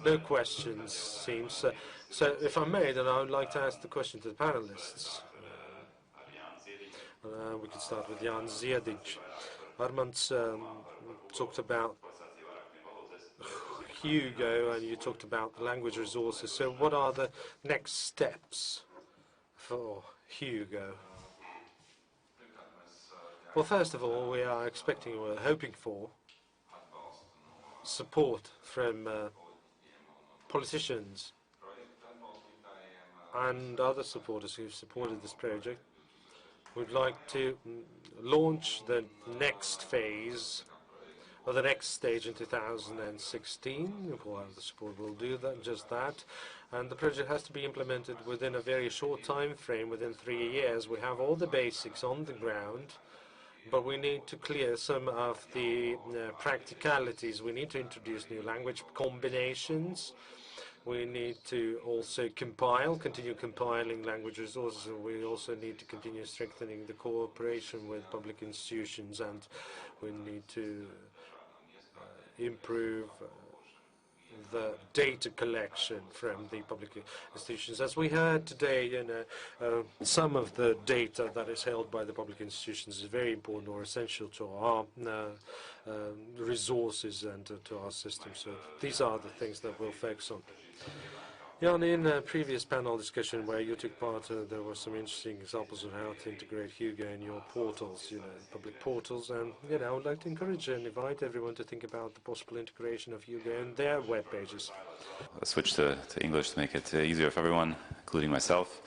No questions, seems. So if I may, then I would like to ask the question to the panelists. We could start with Jan Ziedic. Armands talked about Hugo, and you talked about the language resources. So what are the next steps for Hugo? Well, first of all, we are expecting, we're hoping for support from politicians and other supporters who've supported this project. We'd like to launch the next phase, or the next stage in 2016. Well, the support will do that, just that. And the project has to be implemented within a very short time frame, within 3 years. We have all the basics on the ground, but we need to clear some of the practicalities. We need to introduce new language combinations. We need to also continue compiling language resources, and we also need to continue strengthening the cooperation with public institutions, and we need to improve the data collection from the public institutions. As we heard today, some of the data that is held by the public institutions is very important or essential to our resources and to our system. So these are the things that we'll focus on. Jan, in a previous panel discussion where you took part, there were some interesting examples of how to integrate Hugo in your portals, public portals, and I would like to encourage and invite everyone to think about the possible integration of Hugo in their web pages. I'll switch to English to make it easier for everyone, including myself.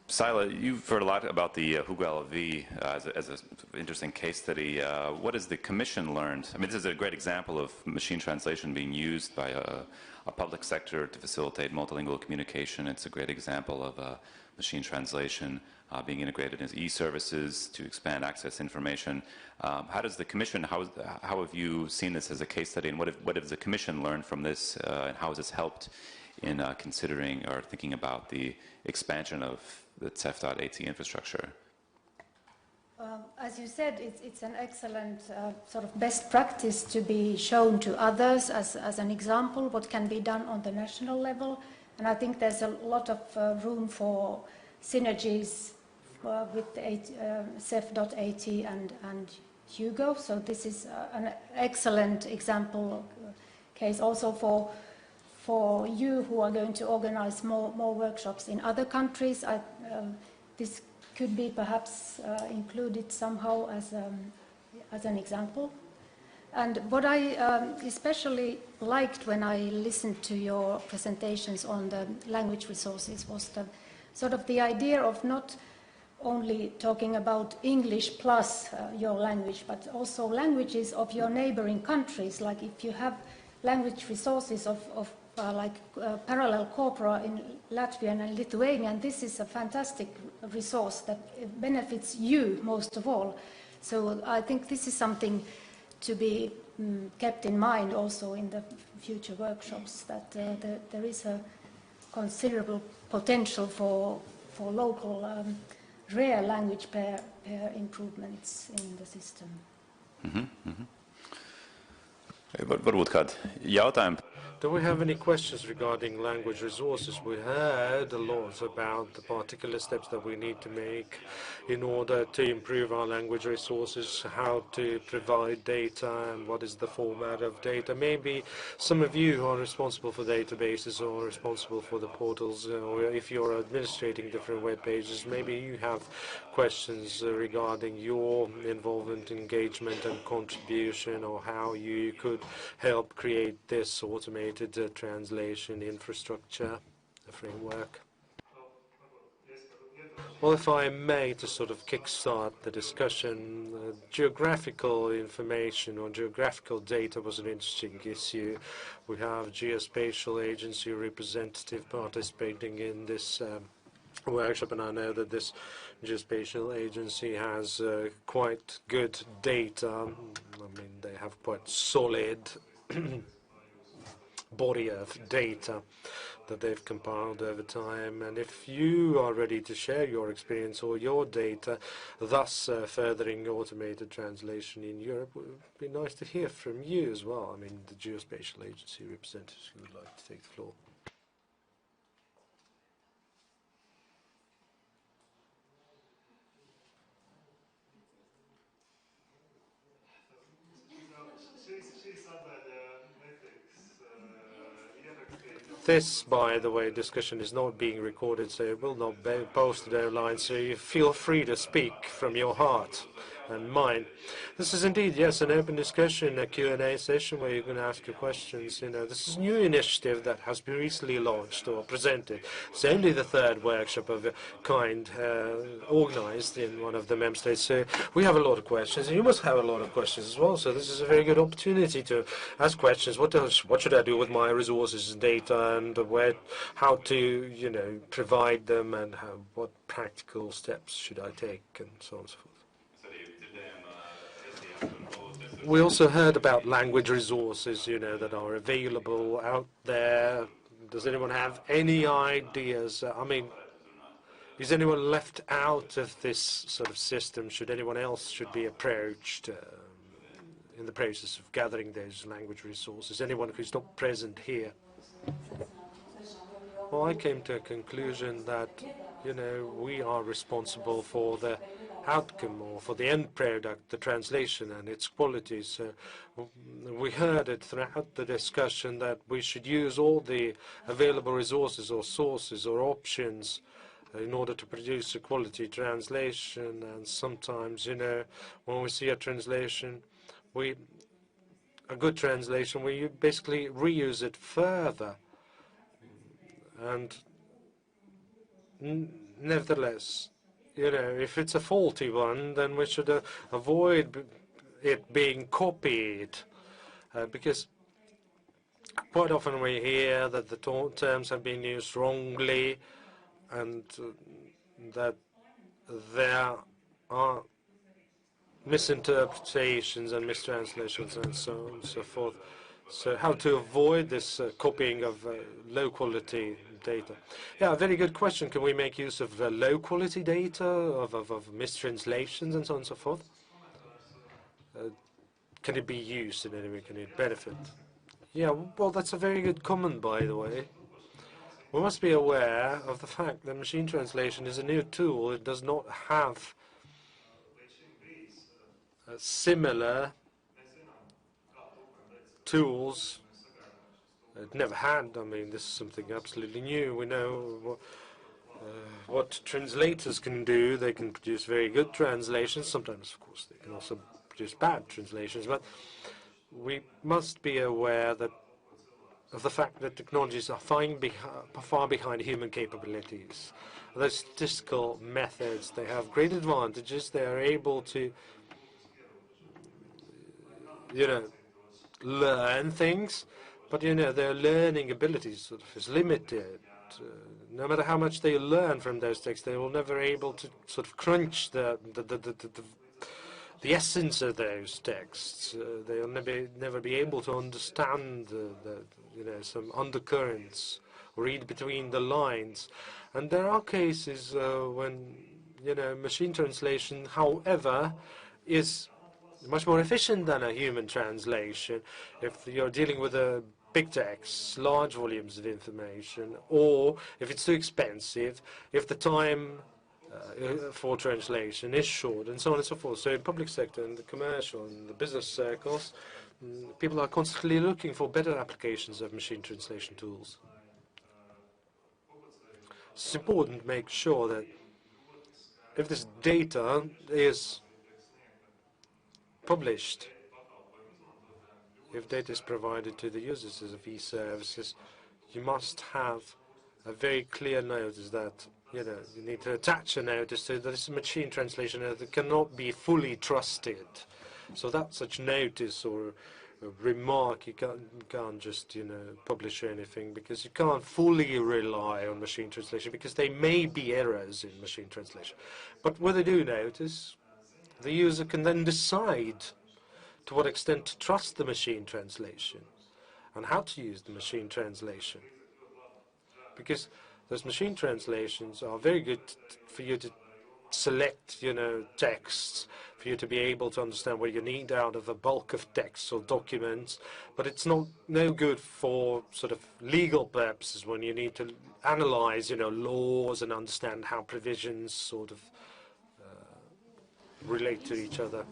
Saila, you've heard a lot about the Hugo LV as an interesting case study. What has the Commission learned? I mean, this is a great example of machine translation being used by a public sector to facilitate multilingual communication. It's a great example of machine translation being integrated into e-services to expand access to information. How does the Commission, how have you seen this as a case study, and what has the Commission learned from this, and how has this helped in considering or thinking about the expansion of the CEF.AT infrastructure? As you said, it's an excellent sort of best practice to be shown to others as an example what can be done on the national level. And I think there's a lot of room for synergies with CEF.AT and Hugo. So this is an excellent example case also for you who are going to organize more workshops in other countries. This could be perhaps included somehow as an example. And what I especially liked when I listened to your presentations on the language resources was the idea of not only talking about English plus your language, but also languages of your neighboring countries. Like if you have language resources of parallel corpora in Latvian and Lithuanian, this is a fantastic resource that benefits you most of all. So I think this is something to be kept in mind also in the future workshops, that there is a considerable potential for local rare language pair improvements in the system. Varbūt kādi jautājumi? Do we have any questions regarding language resources? We heard a lot about the particular steps that we need to make in order to improve our language resources, how to provide data, and what is the format of data. Maybe some of you who are responsible for databases or responsible for the portals, or if you're administrating different web pages, maybe you have questions regarding your involvement, engagement, and contribution, or how you could help create this automated translation infrastructure framework. Well, if I may, to sort of kickstart the discussion, geographical information or geographical data was an interesting issue. We have Geospatial Agency representative participating in this workshop, and I know that this Geospatial Agency has quite good data. I mean, they have quite solid body of data that they've compiled over time. And if you are ready to share your experience or your data, thus furthering automated translation in Europe, it would be nice to hear from you as well. I mean, the Geospatial Agency representatives who would like to take the floor. This, by the way, discussion is not being recorded, so it will not be posted online, so you feel free to speak from your heart and mind. This is indeed, yes, an open discussion, a Q&A session where you can ask your questions. You know, this is a new initiative that has been recently launched or presented. It's only the third workshop of a kind organized in one of the member states. So we have a lot of questions, and you must have a lot of questions as well. So this is a very good opportunity to ask questions. What should I do with my resources and data, and how to, you know, provide them, and what practical steps should I take, and so on and so forth. We also heard about language resources, you know, that are available out there. Does anyone have any ideas? I mean, is anyone left out of this sort of system? Should anyone else be approached in the process of gathering those language resources? Anyone who's not present here? Well, I came to a conclusion that, you know, we are responsible for the outcome or for the end product, the translation and its quality. So we heard it throughout the discussion that we should use all the available resources or sources or options in order to produce a quality translation. And sometimes, you know, when we see a translation, a good translation, we basically reuse it further. And nevertheless, you know, if it's a faulty one, then we should avoid it being copied, because quite often we hear that the terms have been used wrongly, and that there are misinterpretations and mistranslations and so on and so forth. So how to avoid this copying of low-quality data? Yeah, a very good question. Can we make use of low-quality data, of mistranslations and so on and so forth? Can it be used in any way? Can it benefit? Yeah, well, that's a very good comment, by the way. We must be aware of the fact that machine translation is a new tool. It does not have similar tools. It never had. I mean, this is something absolutely new. We know what translators can do. They can produce very good translations. Sometimes, of course, they can also produce bad translations. But we must be aware of the fact that technologies are far behind human capabilities. Those statistical methods, they have great advantages. They are able to, you know, learn things, but, you know, their learning abilities sort of is limited. No matter how much they learn from those texts, they will never able to sort of crunch the essence of those texts. They'll never be able to understand you know, some undercurrents, read between the lines. And there are cases when, you know, machine translation, however, is much more efficient than a human translation. If you're dealing with a big text, large volumes of information, or if it's too expensive, if the time for translation is short, and so on and so forth. So in public sector, in the commercial, and the business circles, people are constantly looking for better applications of machine translation tools. It's important to make sure that if this data is published, if data is provided to the users of e-services, you must have a very clear notice that, you know, you need to attach a notice so that it's a machine translation that cannot be fully trusted. So that such notice or a remark, you can't just, you know, publish anything, because you can't fully rely on machine translation, because there may be errors in machine translation. But when they do notice, the user can then decide to what extent to trust the machine translation. on how to use the machine translation. Because those machine translations are very good for you to select, texts, for you to be able to understand what you need out of a bulk of texts or documents, but it's no good for sort of legal purposes when you need to analyze, laws and understand how provisions sort of relate to each other.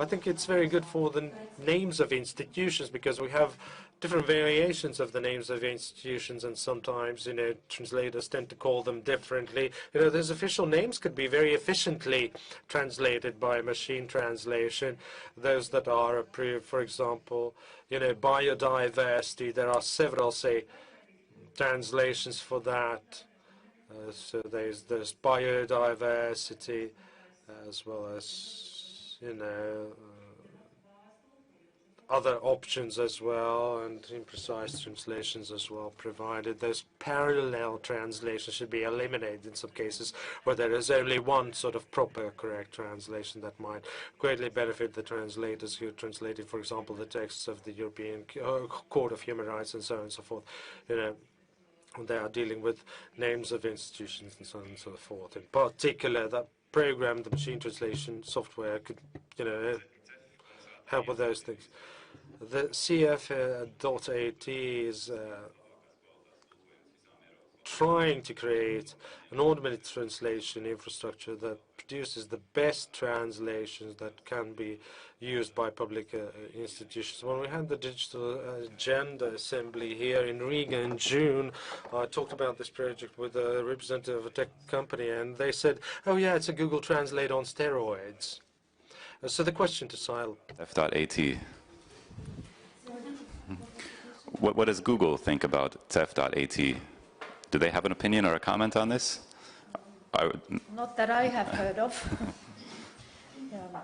I think it's very good for the names of institutions, because we have different variations of the names of institutions, and sometimes, translators tend to call them differently. Those official names could be very efficiently translated by machine translation. Those that are approved, for example, biodiversity, there are several, say, translations for that. So there's biodiversity, as well as, other options as well, and imprecise translations as well provided. Those parallel translations should be eliminated in some cases where there is only one sort of proper correct translation that might greatly benefit the translators who translated, for example, the texts of the European Court of Human Rights and so on and so forth. They are dealing with names of institutions and so on and so forth. In particular, that program, the machine translation software, could, help with those things. The CF.AT is trying to create an automated translation infrastructure that produces the best translations that can be used by public institutions. When we had the Digital Agenda Assembly here in Riga in June, I talked about this project with a representative of a tech company, and they said, oh yeah, it's a Google Translate on steroids. So the question to Saila. TEF.AT. What does Google think about TEF.AT? Do they have an opinion or a comment on this? Not that I have heard of. Yeah.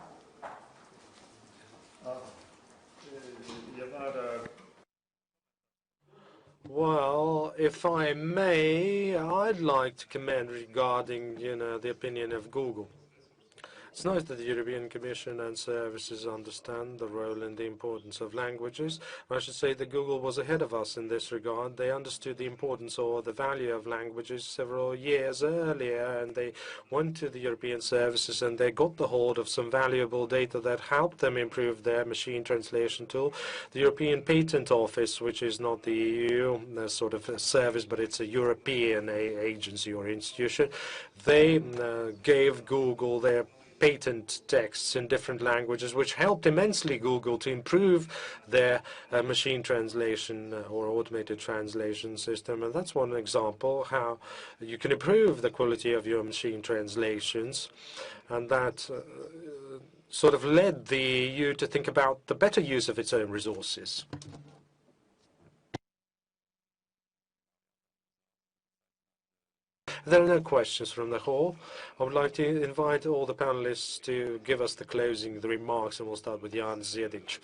Well, if I may, I'd like to comment regarding, the opinion of Google. It's nice that the European Commission and services understand the role and the importance of languages. I should say that Google was ahead of us in this regard. They understood the importance or the value of languages several years earlier, and they went to the European services and they got the hold of some valuable data that helped them improve their machine translation tool. The European Patent Office, which is not the EU sort of a service, but it's a European agency or institution, they gave Google their patent texts in different languages, which helped immensely Google to improve their machine translation or automated translation system. And that's one example how you can improve the quality of your machine translations. And that sort of led the EU to think about the better use of its own resources. There are no questions from the hall. I would like to invite all the panelists to give us the remarks, and we'll start with Jan Ziedic.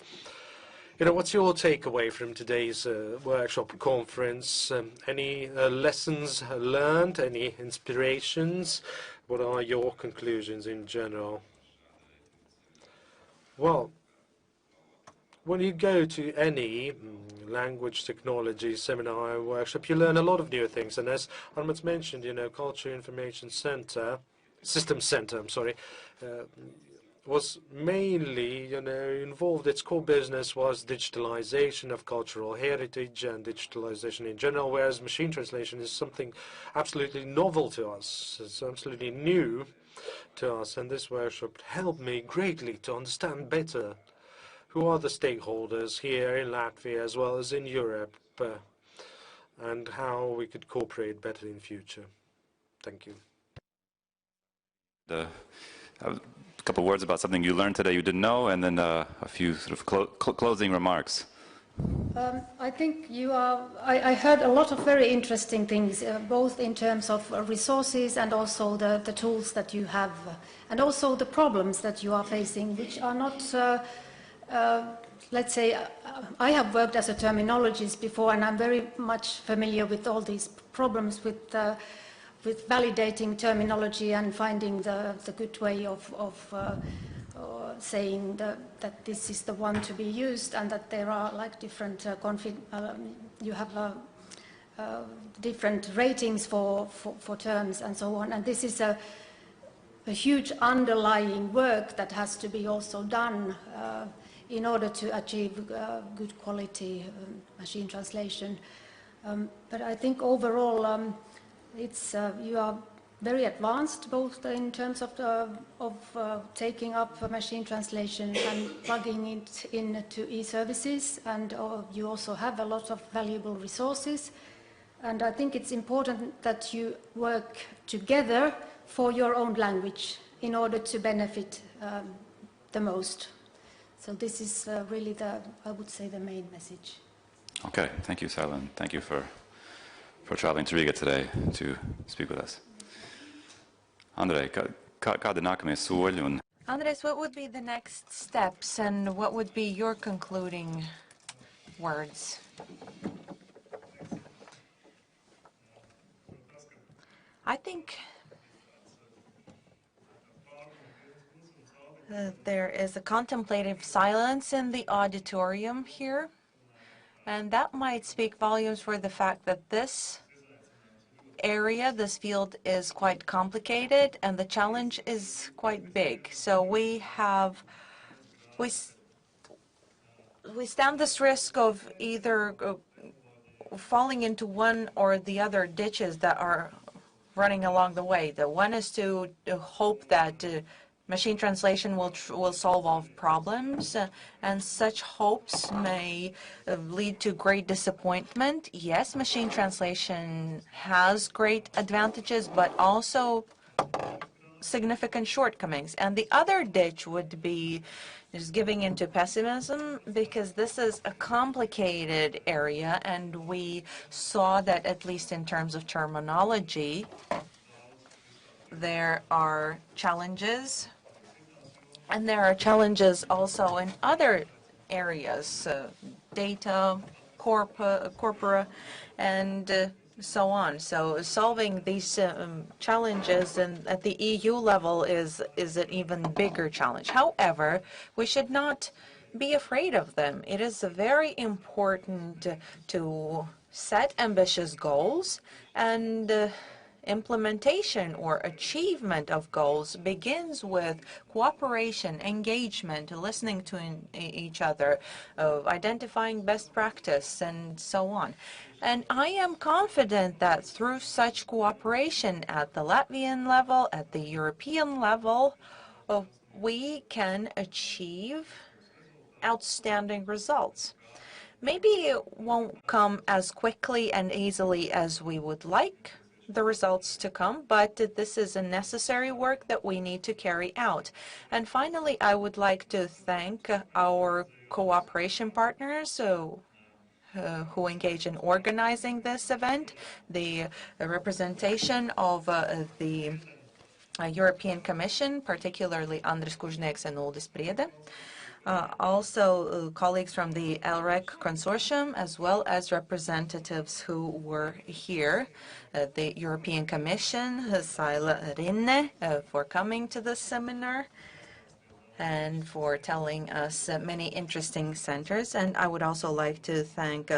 What's your takeaway from today's workshop conference? Any lessons learned? Any inspirations? What are your conclusions in general? Well, when you go to any language technology seminar or workshop, you learn a lot of new things. And as Armands mentioned, Culture Information Center, Systems Center, was mainly, involved. Its core business was digitalization of cultural heritage and digitalization in general, whereas machine translation is something absolutely novel to us. It's absolutely new to us. And this workshop helped me greatly to understand better who are the stakeholders here in Latvia as well as in Europe, and how we could cooperate better in future. Thank you. A couple of words about something you learned today you didn't know, and then a few sort of closing remarks. I think I heard a lot of very interesting things, both in terms of resources and also the tools that you have, and also the problems that you are facing, which are not let's say, I have worked as a terminologist before, and I'm very much familiar with all these problems with validating terminology and finding the good way of saying that this is the one to be used, and that there are like different you have different ratings for terms and so on. And this is a huge underlying work that has to be also done in order to achieve good quality machine translation. But I think overall you are very advanced, both in terms of taking up machine translation and plugging it into e-services, and you also have a lot of valuable resources. And I think it's important that you work together for your own language in order to benefit the most. So this is really I would say, the main message. Okay, thank you, Saila, and thank you for traveling to Riga today to speak with us. Andrej, kādi nākamie soļi un... Andrejs, what would be the next steps and what would be your concluding words? I think there is a contemplative silence in the auditorium here, and that might speak volumes for the fact that this area, this field, is quite complicated and the challenge is quite big. So we stand this risk of either falling into one or the other ditches that are running along the way. The one is to hope that machine translation will solve all problems, and such hopes may lead to great disappointment. Yes, machine translation has great advantages, but also significant shortcomings. And the other ditch would be just giving into pessimism, because this is a complicated area, and we saw that, at least in terms of terminology, there are challenges. And there are challenges also in other areas, data, corpora, and so on. So solving these challenges at the EU level is an even bigger challenge. However, we should not be afraid of them. It is very important to set ambitious goals, and implementation or achievement of goals begins with cooperation, engagement, listening to each other, identifying best practice, and so on. And I am confident that through such cooperation at the Latvian level, at the European level, we can achieve outstanding results. Maybe it won't come as quickly and easily as we would like the results to come, but this is a necessary work that we need to carry out. And finally, I would like to thank our cooperation partners who engage in organizing this event, the representation of the European Commission, particularly Andrejs and Uldis Priede. Also colleagues from the ELRC consortium, as well as representatives who were here, the European Commission, Saila, Rinne, for coming to this seminar and for telling us many interesting centers. And I would also like to thank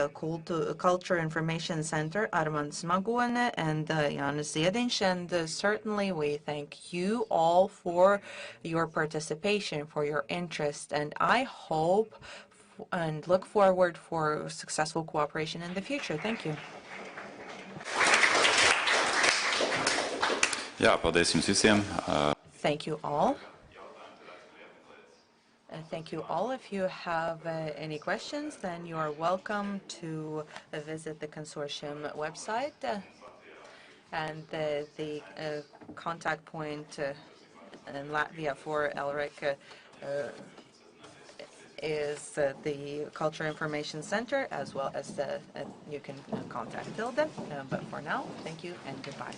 Culture Information Center, Armands, Magone, and Jānis Ziediņš. And certainly we thank you all for your participation, for your interest. And I hope and look forward for successful cooperation in the future. Thank you. Jā, paldies jums visiem. Thank you all. Thank you all. If you have any questions, then you are welcome to visit the consortium website. And the contact point in Latvia for ELRC is the Culture Information Center, as well as you can contact Tilde. But for now, thank you and goodbye.